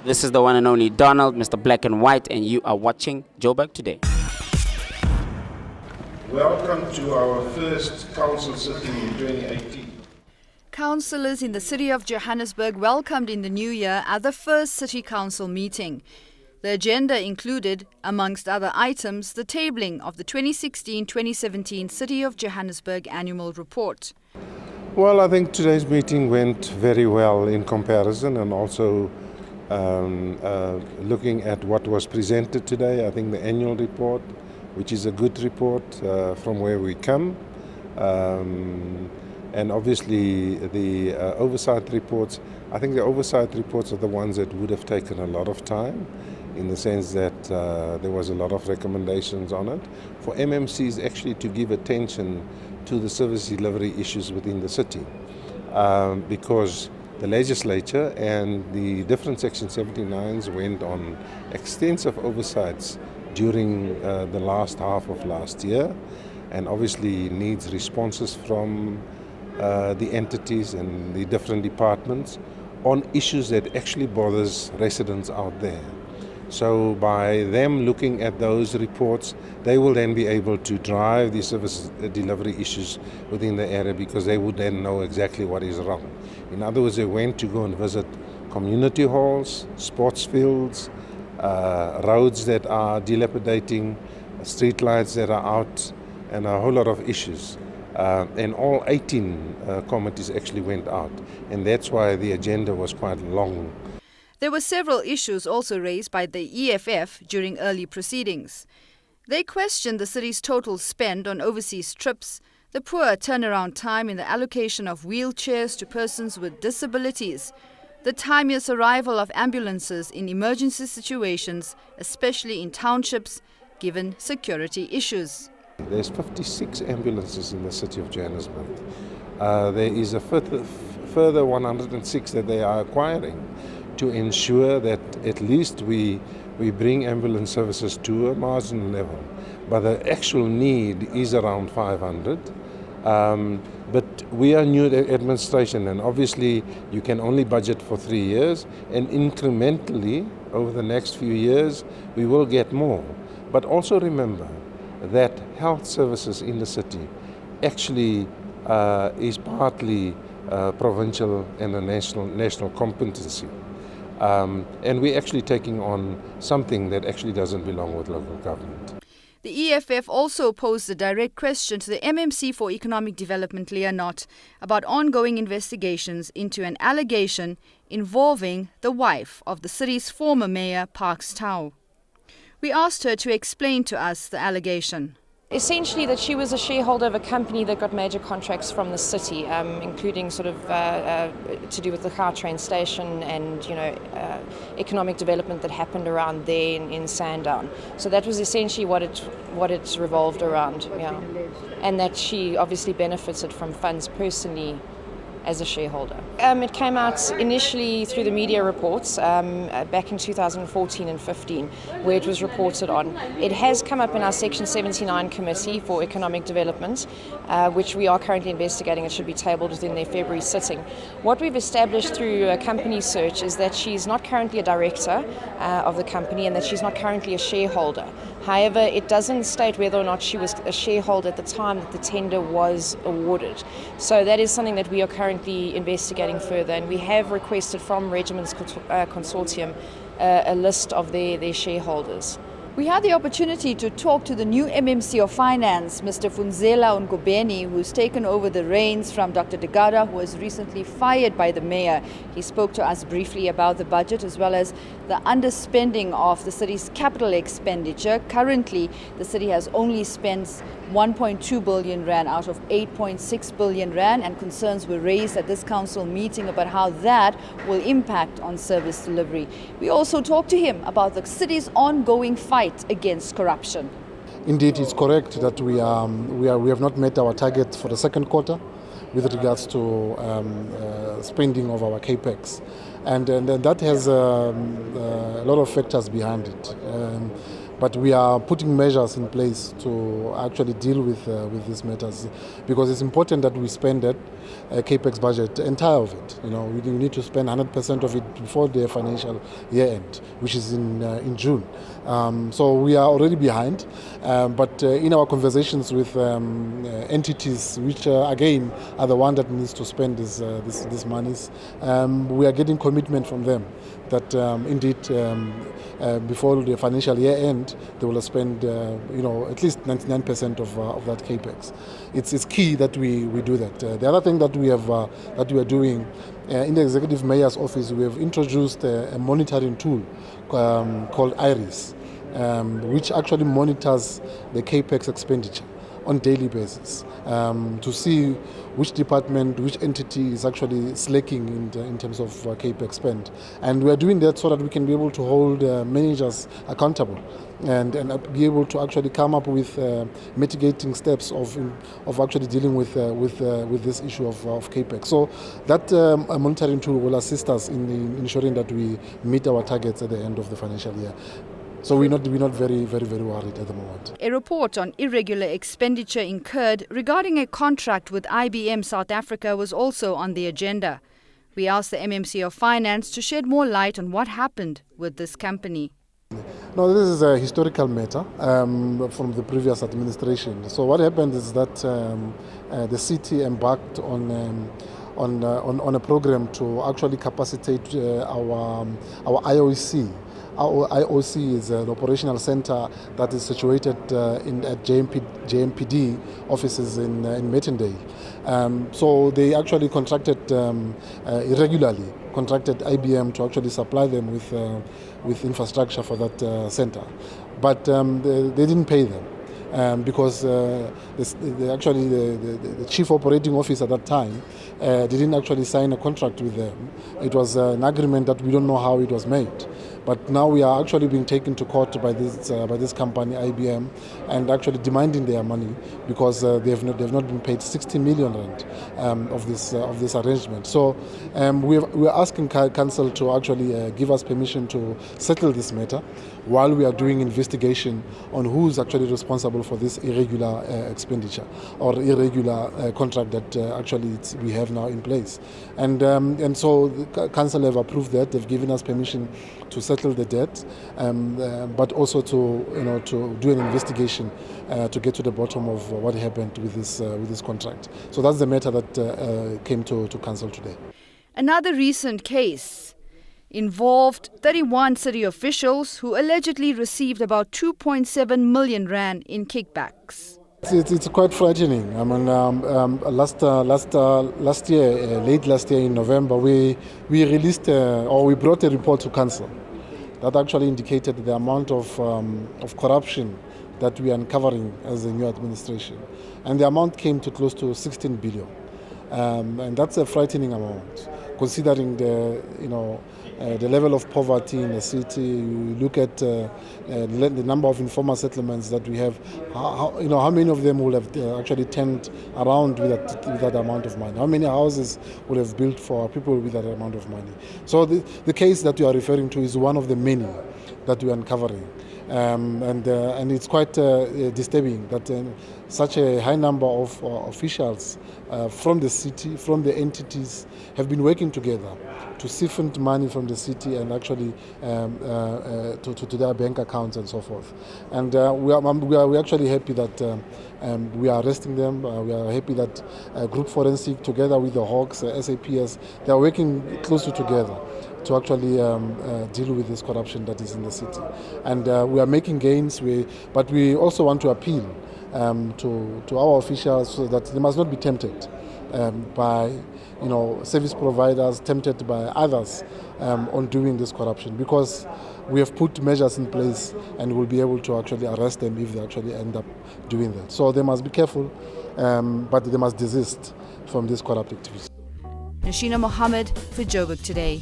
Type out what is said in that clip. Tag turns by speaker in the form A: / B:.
A: This is the one and only Donald, Mr. Black and White, and you are watching Joburg Today.
B: Welcome to our first council sitting in 2018.
C: Councillors in the city of Johannesburg welcomed in the new year at the first city council meeting. The agenda included, amongst other items, the tabling of the 2016-2017 City of Johannesburg Annual Report.
D: Well, I think today's meeting went very well in comparison, and also looking at what was presented today. I think the annual report, which is a good report from where we come, and obviously the oversight reports. I think the oversight reports are the ones that would have taken a lot of time, in the sense that there was a lot of recommendations on it. For MMCs actually to give attention to the service delivery issues within the city, because the legislature and the different Section 79s went on extensive oversights during the last half of last year, and obviously needs responses from the entities and the different departments on issues that actually bothers residents out there. So by them looking at those reports, they will then be able to drive the service delivery issues within the area, because they would then know exactly what is wrong. In other words, they went to go and visit community halls, sports fields, roads that are dilapidating, street lights that are out, and a whole lot of issues. And all 18 committees actually went out, and that's why the agenda was quite long.
C: There were several issues also raised by the EFF during early proceedings. They questioned the city's total spend on overseas trips, the poor turnaround time in the allocation of wheelchairs to persons with disabilities, the timeous arrival of ambulances in emergency situations, especially in townships, given security issues.
D: There's 56 ambulances in the city of Johannesburg. There is a further 106 that they are acquiring, to ensure that at least we bring ambulance services to a marginal level. But the actual need is around 500. But we are new administration, and obviously you can only budget for 3 years, and incrementally over the next few years we will get more. But also remember that health services in the city actually is partly provincial and a national competency. And we're actually taking on something that actually doesn't belong with local government.
C: The EFF also posed a direct question to the MMC for Economic Development, Leah Knott, about ongoing investigations into an allegation involving the wife of the city's former mayor, Parks Tau. We asked her to explain to us the allegation.
E: Essentially that she was a shareholder of a company that got major contracts from the city, including sort of to do with the Gautrain station and economic development that happened around there in Sandown. So that was essentially what it revolved around, yeah. And that she obviously benefited from funds personally as a shareholder. It came out initially through the media reports back in 2014 and 15, where it was reported on. It has come up in our Section 79 Committee for Economic Development, which we are currently investigating. It should be tabled within their February sitting. What we've established through a company search is that she's not currently a director of the company, and that she's not currently a shareholder. However, it doesn't state whether or not she was a shareholder at the time that the tender was awarded. So that is something that we are currently investigating further, and we have requested from Regiment's Consortium a list of their shareholders.
C: We had the opportunity to talk to the new MMC of Finance, Mr. Funzela Ngobeni, who's taken over the reins from Dr. Degada, who was recently fired by the mayor. He spoke to us briefly about the budget as well as the underspending of the city's capital expenditure. Currently, the city has only spent 1.2 billion rand out of 8.6 billion rand, and concerns were raised at this council meeting about how that will impact on service delivery. We also talked to him about the city's ongoing fight against corruption.
F: Indeed, it's correct that we have not met our target for the second quarter with regards to spending of our capex, and that has a lot of factors behind it. But we are putting measures in place to actually deal with these matters, because it's important that we spend that capex budget, entire of it. We need to spend 100% of it before the financial year end, which is in June. So we are already behind, but in our conversations with entities, which again are the one that needs to spend these monies, we are getting commitment from them that indeed before the financial year end they will spend at least 99% of that capex. It's key that we do that. The other thing that we are doing in the Executive Mayor's Office, we have introduced a monitoring tool called IRIS, which actually monitors the capex expenditure on daily basis to see which department, which entity is actually slacking in terms of capex spend. And we are doing that so that we can be able to hold managers accountable and be able to actually come up with mitigating steps of actually dealing with this issue of capex. So that monitoring tool will assist us in ensuring that we meet our targets at the end of the financial year. So we're not very worried at the moment.
C: A report on irregular expenditure incurred regarding a contract with IBM South Africa was also on the agenda. We asked the MMC of Finance to shed more light on what happened with this company.
F: No, this is a historical matter from the previous administration. So what happened is that the city embarked on a program to actually capacitate our IOC. Our IOC is an operational center that is situated at JMPD offices in Mettendale. So they actually contracted irregularly, contracted IBM to actually supply them with infrastructure for that center. But they didn't pay them. Because the chief operating officer at that time didn't actually sign a contract with them. It was an agreement that we don't know how it was made. But now we are actually being taken to court by this company, IBM, and actually demanding their money because they've not been paid 60 million rand of this arrangement. So we are asking council to actually give us permission to settle this matter while we are doing investigation on who is actually responsible for this irregular expenditure or irregular contract that actually we have now in place. And so the council have approved that. They've given us permission to settle the debt, but also to do an investigation to get to the bottom of what happened with this contract. So that's the matter that came to council today.
C: Another recent case involved 31 city officials who allegedly received about 2.7 million rand in kickbacks.
F: It's quite frightening. I mean, last year, late last year in November, we released we brought a report to council that actually indicated the amount of corruption that we are uncovering as a new administration, and the amount came to close to 16 billion, and that's a frightening amount, considering the level of poverty in the city. You look at the number of informal settlements that we have. How many of them will have actually turned around with that amount of money? How many houses will have built for people with that amount of money? So the case that you are referring to is one of the many that we are uncovering. And it's quite disturbing that such a high number of officials from the city, from the entities, have been working together to siphon money from the city and actually to their bank accounts and so forth. And we are actually happy that we are arresting them. We are happy that Group Forensic, together with the Hawks, SAPS, they are working closely together to actually deal with this corruption that is in the city. And we are making gains, but we also want to appeal to our officials so that they must not be tempted by service providers, tempted by others on doing this corruption, because we have put measures in place and we'll be able to actually arrest them if they actually end up doing that. So they must be careful, but they must desist from this corrupt activity.
C: Nashina Mohammed for Joburg Today.